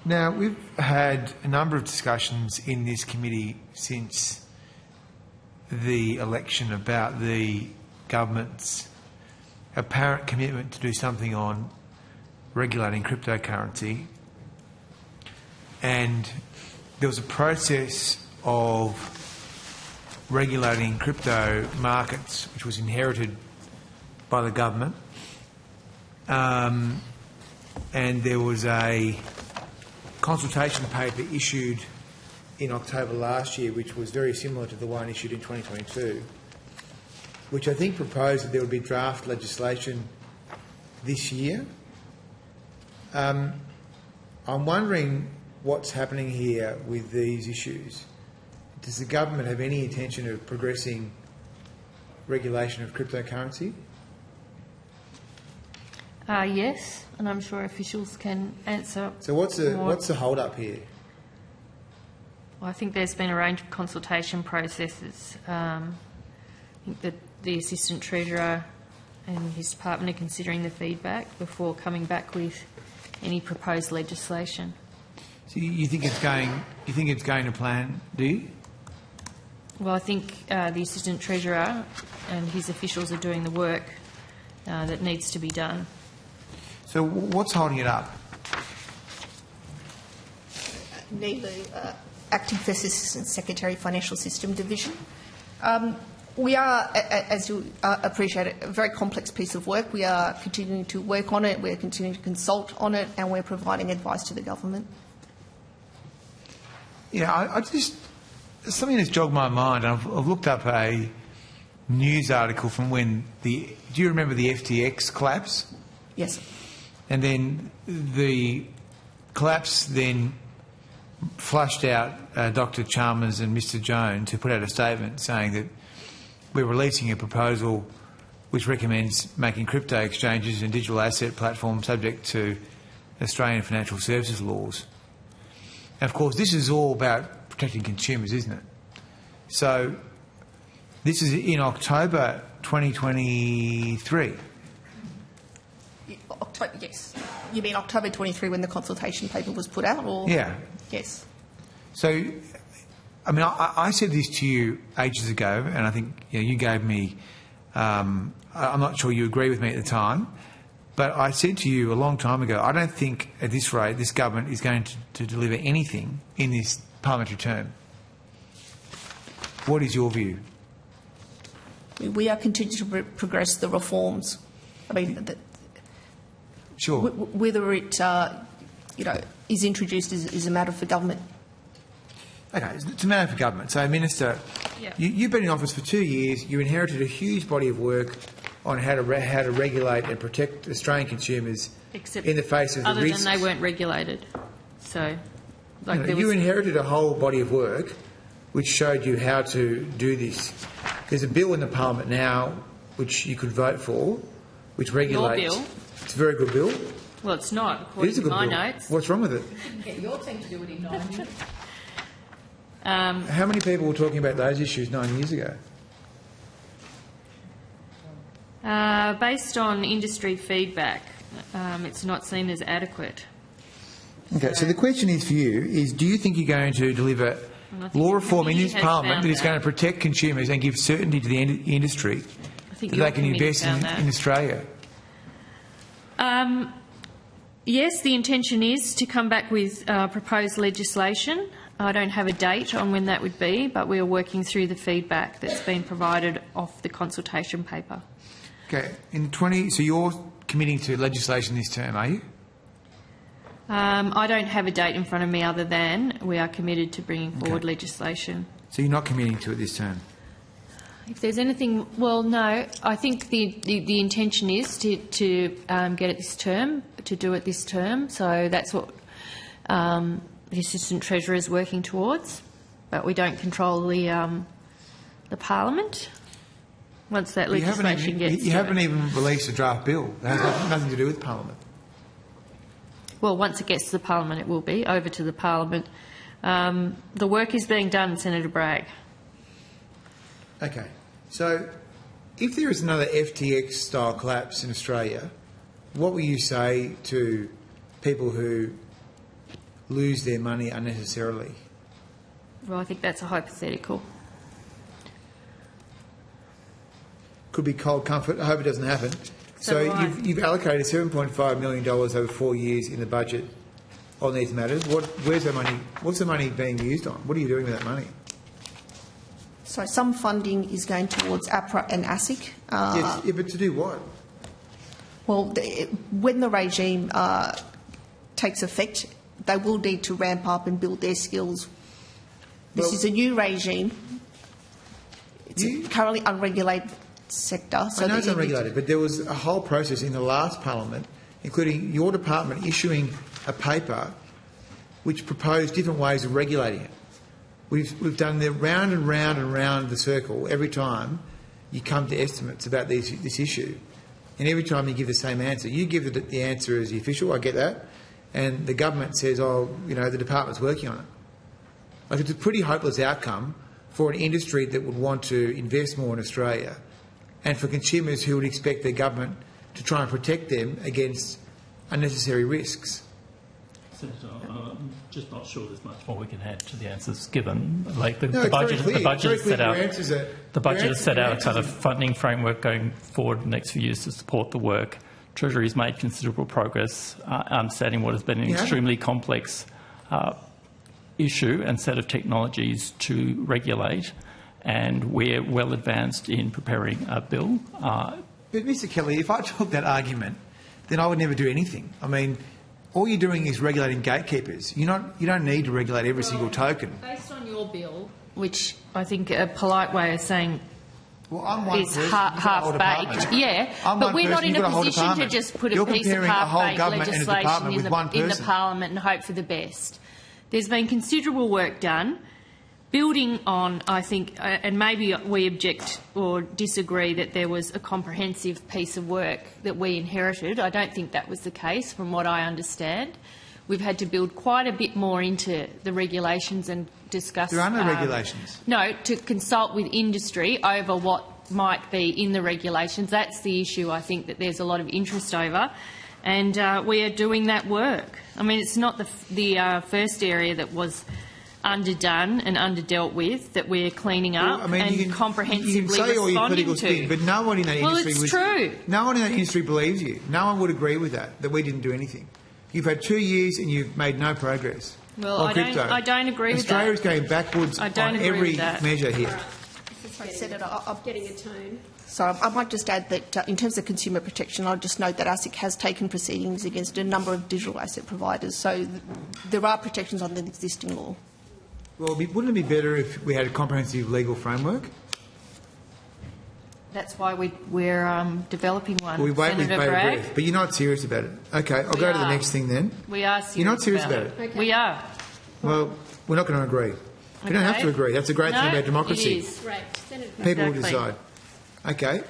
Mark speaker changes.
Speaker 1: Now, we've had a number of discussions in this committee since the election about the government's apparent commitment to do something on regulating cryptocurrency. And there was a process of regulating crypto markets which was inherited by the government. And there was a consultation paper issued in October last year, which was very similar to the one issued in 2022, which I think proposed that there would be draft legislation this year. I'm wondering what's happening here with these issues. Does the government have any intention of progressing regulation of cryptocurrency?
Speaker 2: Yes, and I'm sure officials can answer.
Speaker 1: So what's the hold up here?
Speaker 2: Well, I think there's been a range of consultation processes. I think that the Assistant Treasurer and his department are considering the feedback before coming back with any proposed legislation.
Speaker 1: So you think it's going? You think it's going to plan? Do you?
Speaker 2: Well, I think the Assistant Treasurer and his officials are doing the work that needs to be done.
Speaker 1: So what's holding it up?
Speaker 3: Neely, Acting First Assistant Secretary, Financial System Division. We are, as you appreciate, a very complex piece of work. We are continuing to work on it, we're continuing to consult on it, and we're providing advice to the government.
Speaker 1: Yeah, I just, something that's jogged my mind. I've looked up a news article from when do you remember the FTX collapse?
Speaker 3: Yes.
Speaker 1: And then the collapse then flushed out Dr. Chalmers and Mr. Jones, who put out a statement saying that we're releasing a proposal which recommends making crypto exchanges and digital asset platforms subject to Australian financial services laws. And of course, this is all about protecting consumers, isn't it? So this is in October 2023.
Speaker 3: October, yes. You mean October 23 when the consultation paper was put out? Or?
Speaker 1: Yeah.
Speaker 3: Yes.
Speaker 1: So, I mean, I said this to you ages ago, and I think you gave me, I'm not sure you agree with me at the time, but I said to you a long time ago, I don't think at this rate this government is going to deliver anything in this parliamentary term. What is your view?
Speaker 3: We are continuing to progress the reforms. I mean,
Speaker 1: sure.
Speaker 3: Whether it, is introduced is a matter for government.
Speaker 1: Okay, it's a matter for government. So, Minister, you've been in office for 2 years. You inherited a huge body of work on how to regulate and protect Australian consumers in the face of the risks.
Speaker 2: Other than they weren't regulated. So,
Speaker 1: you inherited a whole body of work which showed you how to do this. There's a bill in the Parliament now which you could vote for, which regulates.
Speaker 2: Your bill?
Speaker 1: It's a very good bill.
Speaker 2: Well, it's not, according to my notes.
Speaker 1: What's wrong with it?
Speaker 3: You can get your team to do it in 9 years.
Speaker 1: How many people were talking about those issues 9 years ago?
Speaker 2: Based on industry feedback, it's not seen as adequate.
Speaker 1: Okay, so the question is for you is, do you think you're going to deliver law reform in this Parliament that is going to protect consumers and give certainty to the industry that they can invest in Australia?
Speaker 2: Yes, the intention is to come back with proposed legislation. I don't have a date on when that would be, but we are working through the feedback that's been provided off the consultation paper.
Speaker 1: Okay, so you're committing to legislation this term, are you?
Speaker 2: I don't have a date in front of me other than we are committed to bringing forward legislation.
Speaker 1: So you're not committing to it this term?
Speaker 2: If there's anything, well, no. I think the intention is to get it this term, to do it this term. So that's what the Assistant Treasurer is working towards. But we don't control the Parliament. Once that legislation gets,
Speaker 1: you haven't even released a draft bill. That has nothing to do with Parliament.
Speaker 2: Well, once it gets to the Parliament, it will be over to the Parliament. The work is being done, Senator Bragg.
Speaker 1: Okay. So if there is another FTX-style collapse in Australia, what will you say to people who lose their money unnecessarily?
Speaker 2: Well, I think that's a hypothetical.
Speaker 1: Could be cold comfort. I hope it doesn't happen.
Speaker 2: So do I.
Speaker 1: You've allocated $7.5 million over 4 years in the budget on these matters. Where's the money? What's the money being used on? What are you doing with that money?
Speaker 3: So some funding is going towards APRA and ASIC.
Speaker 1: Yes, yeah, but to do what?
Speaker 3: Well, when the regime takes effect, they will need to ramp up and build their skills. This is a new regime. It's currently unregulated sector. So
Speaker 1: I know it's unregulated, but there was a whole process in the last parliament, including your department issuing a paper which proposed different ways of regulating it. We've done the round and round and round the circle every time you come to estimates about this issue, and every time you give the same answer. You give the answer as the official, I get that, and the government says, oh, you know, the department's working on it. Like, it's a pretty hopeless outcome for an industry that would want to invest more in Australia, and for consumers who would expect their government to try and protect them against unnecessary risks.
Speaker 4: Senator, I'm just not sure there's much more we can add to the answers given. Like the
Speaker 1: No, it's
Speaker 4: budget,
Speaker 1: very clear.
Speaker 4: the budget
Speaker 1: It's very
Speaker 4: has set
Speaker 1: clear.
Speaker 4: out
Speaker 1: Your answers are-
Speaker 4: the budget
Speaker 1: your
Speaker 4: has set out a
Speaker 1: answers
Speaker 4: kind
Speaker 1: are-
Speaker 4: of funding framework going forward the next few years to support the work. Treasury has made considerable progress understanding what has been an extremely complex issue and set of technologies to regulate, and we're well advanced in preparing a bill.
Speaker 1: But Mr Kelly, if I took that argument, then I would never do anything. I mean, all you're doing is regulating gatekeepers. You don't need to regulate every single token.
Speaker 2: Based on your bill, which I think a polite way of saying
Speaker 1: Well, I'm one
Speaker 2: is
Speaker 1: person, you've got a whole
Speaker 2: half-baked,
Speaker 1: department.
Speaker 2: yeah,
Speaker 1: I'm
Speaker 2: but
Speaker 1: one
Speaker 2: we're not
Speaker 1: person,
Speaker 2: in
Speaker 1: you've
Speaker 2: a
Speaker 1: got whole
Speaker 2: position to
Speaker 1: department.
Speaker 2: just put a
Speaker 1: You're
Speaker 2: piece of
Speaker 1: comparing a whole
Speaker 2: half-baked
Speaker 1: government and a
Speaker 2: legislation
Speaker 1: department with one
Speaker 2: in the
Speaker 1: person.
Speaker 2: parliament and hope for the best. There's been considerable work done, building on, I think, and maybe we object or disagree that there was a comprehensive piece of work that we inherited. I don't think that was the case from what I understand. We've had to build quite a bit more into the regulations and discuss...
Speaker 1: There are no regulations.
Speaker 2: No, to consult with industry over what might be in the regulations. That's the issue, I think, that there's a lot of interest over. And we are doing that work. I mean, it's not the first area that was underdone and underdealt with that we're cleaning up and comprehensively
Speaker 1: you can say all your
Speaker 2: responding
Speaker 1: political
Speaker 2: to.
Speaker 1: spin, but no one in that industry
Speaker 2: it's true.
Speaker 1: No one in that industry believes you. No one would agree with that we didn't do anything. You've had 2 years and you've made no progress.
Speaker 2: Well,
Speaker 1: on
Speaker 2: I
Speaker 1: crypto.
Speaker 2: don't agree with that.
Speaker 1: Australia's going backwards
Speaker 2: I don't
Speaker 1: on
Speaker 2: agree
Speaker 1: every
Speaker 2: with that.
Speaker 1: measure here.
Speaker 3: Senator,
Speaker 5: Getting a tone.
Speaker 3: So I might just add that in terms of consumer protection, I'll just note that ASIC has taken proceedings against a number of digital asset providers. So there are protections under the existing law.
Speaker 1: Well, wouldn't it be better if we had a comprehensive legal framework?
Speaker 2: That's why we're developing one.
Speaker 1: We wait with
Speaker 2: Senator
Speaker 1: bated
Speaker 2: Bragg.
Speaker 1: breath. But you're not serious about it. OK, I'll
Speaker 2: We
Speaker 1: go to the
Speaker 2: are.
Speaker 1: next thing then.
Speaker 2: We are serious.
Speaker 1: You're not serious about
Speaker 2: it.
Speaker 5: Okay.
Speaker 2: We are.
Speaker 1: Well, we're not going to agree. We don't have
Speaker 2: Okay.
Speaker 1: to agree. That's a great thing
Speaker 2: No,
Speaker 1: about democracy.
Speaker 2: It is.
Speaker 5: Great. Senator.
Speaker 1: People will
Speaker 2: Exactly.
Speaker 1: decide. OK,